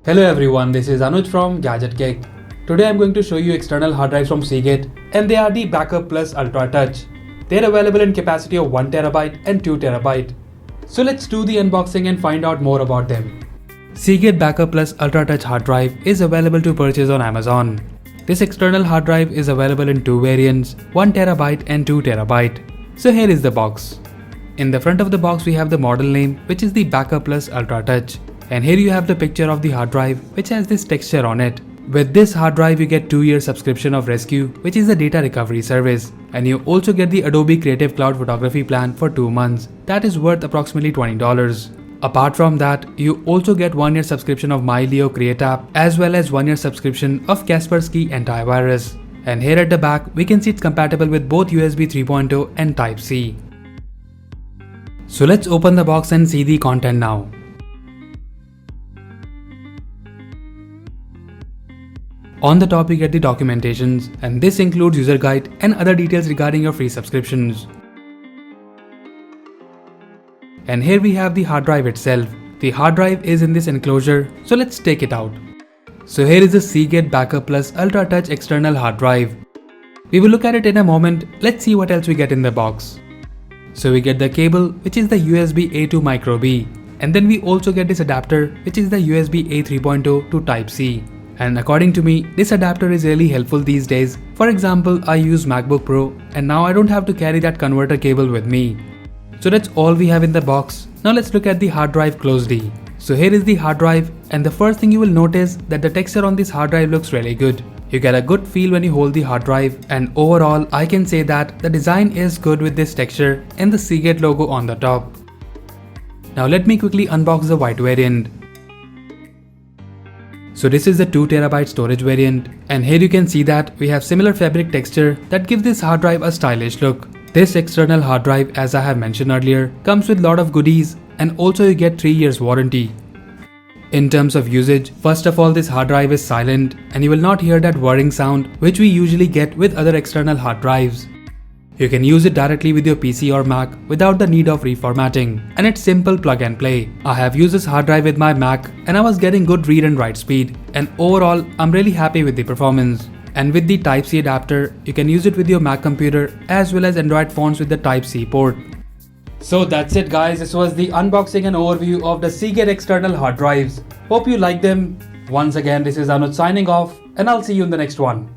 Hello everyone, this is Anuj from Gadget Geek. Today I'm going to show you external hard drives from Seagate, and they are the Backup Plus Ultra Touch. They're available in capacity of 1TB and 2TB. So let's do the unboxing and find out more about them. Seagate Backup Plus Ultra Touch hard drive is available to purchase on Amazon. This external hard drive is available in two variants, 1TB and 2TB. So here is the box. In the front of the box we have the model name, which is the Backup Plus Ultra Touch. And here you have the picture of the hard drive, which has this texture on it. With this hard drive you get 2-year subscription of Rescue, which is the data recovery service. And you also get the Adobe Creative Cloud photography plan for 2 months. That is worth approximately $20. Apart from that, you also get 1-year subscription of MyLeo Create app, as well as 1-year subscription of Kaspersky Antivirus. And here at the back, we can see it's compatible with both USB 3.0 and Type-C. So let's open the box and see the content now. On the top you get the documentations, and this includes user guide and other details regarding your free subscriptions. And here we have the hard drive itself. The hard drive is in this enclosure, so let's take it out. So here is the Seagate Backup Plus Ultra Touch external hard drive. We will look at it in a moment. Let's see what else we get in the box. So we get the cable, which is the USB A to Micro B, and then we also get this adapter, which is the USB A 3.0 to Type-C. And according to me, this adapter is really helpful these days. For example, I use MacBook Pro and now I don't have to carry that converter cable with me. So that's all we have in the box. Now let's look at the hard drive closely. So here is the hard drive, and the first thing you will notice that the texture on this hard drive looks really good. You get a good feel when you hold the hard drive, and overall I can say that the design is good with this texture and the Seagate logo on the top. Now let me quickly unbox the white variant. So this is the 2TB storage variant, and here you can see that we have similar fabric texture that gives this hard drive a stylish look. This external hard drive, as I have mentioned earlier, comes with lot of goodies, and also you get 3 years warranty. In terms of usage, first of all this hard drive is silent and you will not hear that whirring sound which we usually get with other external hard drives. You can use it directly with your PC or Mac without the need of reformatting, and it's simple plug and play. I have used this hard drive with my Mac and I was getting good read and write speed, and overall I'm really happy with the performance. And with the Type-C adapter, you can use it with your Mac computer as well as Android phones with the Type-C port. So that's it guys, this was the unboxing and overview of the Seagate external hard drives. Hope you like them. Once again, this is Anuj signing off, and I'll see you in the next one.